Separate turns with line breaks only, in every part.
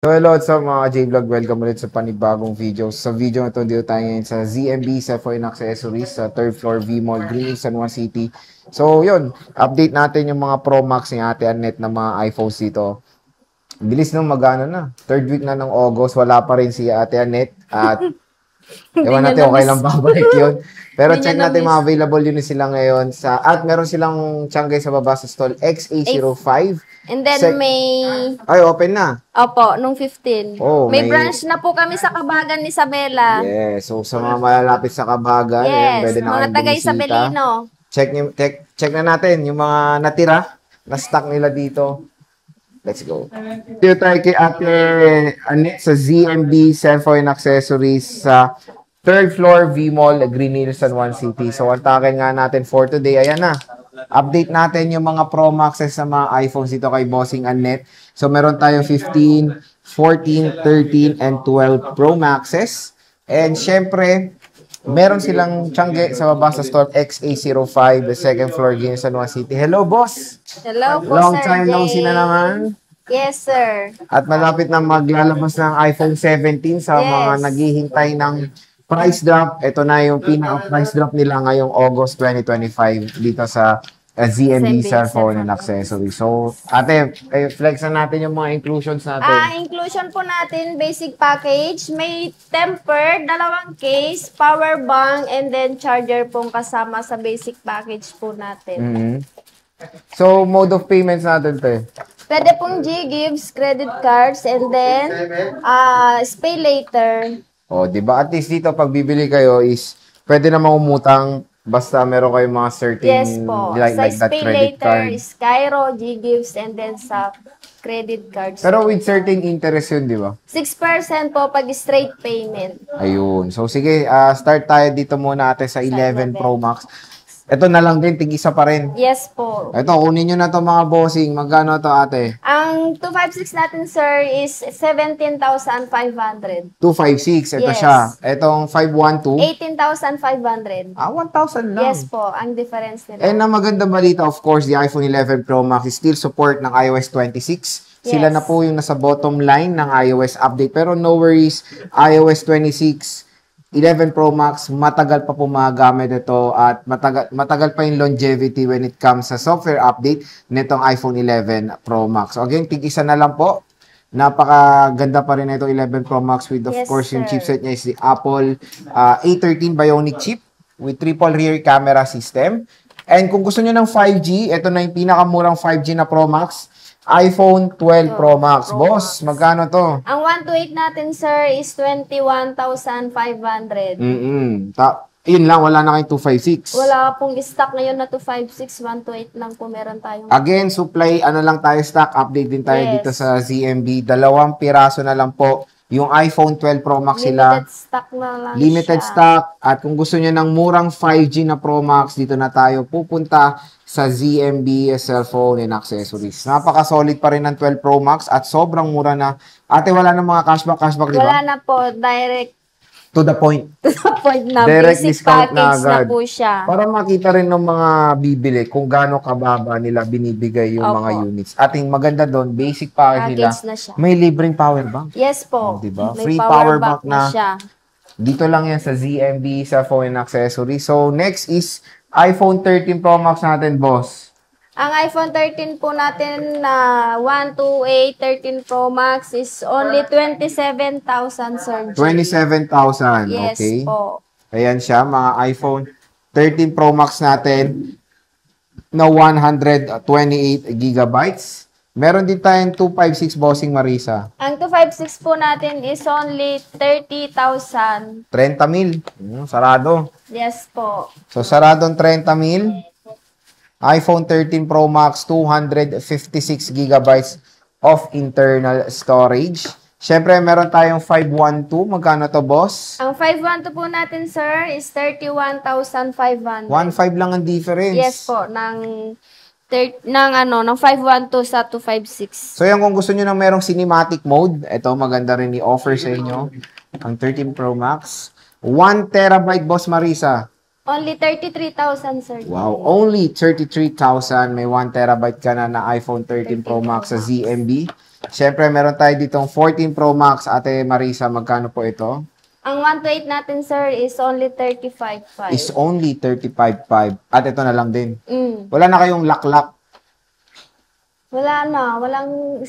So hello, what's up mga J-Vlog? Welcome ulit sa panibagong video. Sa video na ito, dito tayo ngayon sa ZMB, sa Foreign Accessories, sa 3rd floor V-Mall, Green Hills, San Juan City. So yun, update natin yung mga Pro Max ni Ate Annette na mga iPhones dito. Bilis nung magano na. 3rd week na ng August, wala pa rin si Ate Annette. At ewan natin, okay lang babalik yun. Pero check natin mga available yun sila ngayon. At meron silang tiyangay sa baba sa stall XA05.
And then
Ay, open na.
Opo, nung 15.
Oh,
may branch na po kami sa Kabagan, Isabela.
Yes, so sa mga malalapit sa Kabagan,
Yes,
pwede na
mga
kayong
taga
bumisita.
Isabelino.
Check na natin yung mga natira na stock nila dito. Let's go. Dito tayo kay Ate Annette sa ZMB Cellphone Accessories sa 3rd floor V-Mall, Green Hills, San Juan City. So, ang takin nga natin for today, ayan na. Update natin yung mga Pro Maxes sa mga iPhones dito kay Bossing Annette. So, meron tayong 15, 14, 13, and 12 Pro Maxes. And syempre, meron silang tiyangge sa baba sa store XA05, the 2nd floor again San Juan City. Hello, boss!
Hello po,
Long
Sir
time no
Jay.
see na naman.
Yes, sir.
At malapit na maglalabas ng iPhone 17 sa mga naghihintay ng price drop. Ito na yung pinaka-price drop nila ngayong August 2025 dito sa ZMB Cellphone and Accessories. So, ate, flex na natin yung mga inclusions natin.
Inclusion po natin, basic package. May temper, dalawang case, power bank, and then charger pong kasama sa basic package po natin.
So, mode of payments natin, te.
Pwede pong G-Gives, credit cards, and then pay later.
O, di ba? At least dito, pag bibili kayo is, pwede namang umutang basta meron kayong mga certain
Yes po.
like
Sa
that
pay
credit
later,
card.
Skyro, G-Gives, and then sa credit cards.
Pero with certain interest yun, di ba?
6% po pag straight payment.
Ayun. So, sige, start tayo dito muna ate sa 11 Pro Max. Ito na lang din, tig-isa pa rin.
Yes po.
Ito, kunin nyo na to mga bossing. Magkano to ate?
Ang 256 natin, sir, is 17,500.
256, ito
Yes.
siya. Itong 512.
18,500.
1,000 lang.
Yes po, ang difference nila.
And ang maganda balita, of course, the iPhone 11 Pro Max is still support ng iOS 26. Sila
Yes.
na po yung nasa bottom line ng iOS update. Pero no worries, iOS 26, 11 Pro Max, matagal pa po magagamit ito at matagal pa yung longevity when it comes sa software update nitong iPhone 11 Pro Max. So again, tig-isa na lang po. Napakaganda pa rin itong 11 Pro Max with, of
Yes,
course, yung
sir.
chipset niya is the Apple A13 Bionic chip with triple rear camera system. And kung gusto nyo ng 5G, ito na yung pinakamurang 5G na Pro Max, iPhone 12 Pro Max. Boss, magkano to?
Ang 128 natin, sir, is 21,500.
Yun lang, wala na kayong 256.
Wala pong stock ngayon na 256, 128 lang po meron tayong.
Again, supply, ano lang tayo, stock update din tayo
Yes.
dito sa ZMB. 2 piraso na lang po. Yung iPhone 12 Pro Max sila.
Limited stock na lang
Limited
siya.
stock. At kung gusto nyo ng murang 5G na Pro Max, dito na tayo pupunta sa ZMB Cellphone and Accessories. Napaka-solid pa rin ng 12 Pro Max at sobrang mura na. Ate, wala na mga cashback, di ba?
Wala na po, direct
To the point.
to the point na
Direct
basic
discount na
package na
agad.
po siya.
Para makita rin ng mga bibili kung gaano kababa nila binibigay yung
Opo.
mga units. Ating maganda doon, basic package nila.
Package na siya.
May libreng power bank.
Yes po.
Diba?
May
Free power bank
na
na.
siya.
Dito lang yan sa ZMB sa phone and accessory. So, next is iPhone 13 Pro Max natin, boss.
Ang iPhone 13 po natin na 128 13 Pro Max is only 27,000, sir.
27,000.
Yes
Okay.
po.
Ayan siya, mga iPhone 13 Pro Max natin na 128 gigabytes. Meron din tayong 256 bossing Marisa.
Ang 256 po natin is only 30,000.
30 mil. Sarado.
Yes po.
So, saradong 30 mil. iPhone 13 Pro Max, 256 gigabytes of internal storage. Siyempre, meron tayong 512. Magkano to, boss?
Ang 512 po natin, sir, is 31,500.
1.5 lang ang difference.
Yes po, ng 512 sa 256.
So, yan kung gusto nyo ng merong cinematic mode, ito, maganda rin i-offer sa inyo. Ang 13 Pro Max. 1 terabyte, boss Marisa.
Only 33,000, sir.
Wow, only 33,000. May 1 terabyte ka na iPhone 13 Pro Max sa ZMB. Siyempre, meron tayo ditong 14 Pro Max. Ate Marisa, magkano po ito?
Ang 128 natin, sir, is only 35.5.
Is only 35.5. At ito na lang din.
Mm.
Wala na kayong lock-lock.
Wala na.
Walang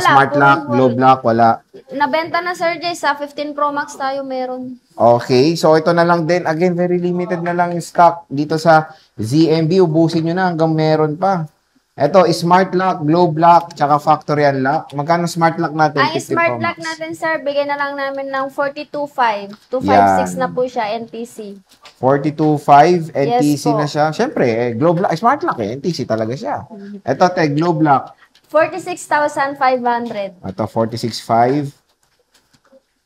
smart lock, globe lock, wala.
Nabenta na, Sir Jay. Sa 15 Pro Max tayo meron.
Okay, so ito na lang din. Again, very limited na lang yung stock dito sa ZMB. Ubusin nyo na hanggang meron pa. Ito, smart lock, globe lock, tsaka factory unlock. Magkano smart lock natin?
Ang
50
smart
Pro
lock
Max.
natin, sir, bigyan na lang namin ng 42.5. 256
Yan.
na po siya, NTC.
42.5, NTC
Yes po.
na siya. Siyempre, globe lock, smart lock NTC talaga siya. Ito, globe lock.
46,500.
Ito, 46.5.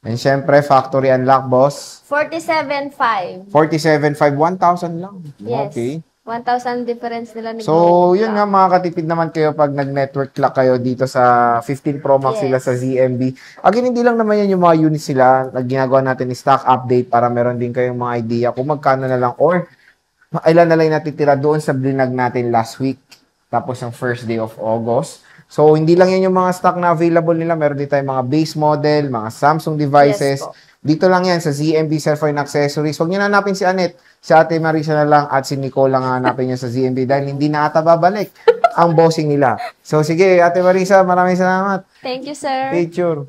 And siyempre, factory unlock, boss.
47.5.
47.5, 1,000 lang.
Yes.
Okay.
1,000 difference nila ni
So,
Globe
yun
Lock.
nga, makakatipid naman kayo pag nag-network clock kayo dito sa 15 Pro Max
Yes.
sila sa ZMB. Again, hindi lang naman yan yung mga units sila. Ginagawa natin ni stock update para meron din kayong mga idea kung magkano na lang or ilan na lang yung natitira doon sa blinag natin last week. Tapos ang first day of August. So, hindi lang yan yung mga stock na available nila. Meron din tayong mga base model, mga Samsung devices.
Yes po.
Dito lang yan sa ZMB Cellphone Accessories. Huwag nyo na hanapin si Annette. Si Ate Marisa na lang at si Nicole lang hanapin nyo sa ZMB dahil hindi na ata babalik ang bossing nila. So, sige, Ate Marisa, maraming salamat.
Thank you, sir.
Picture.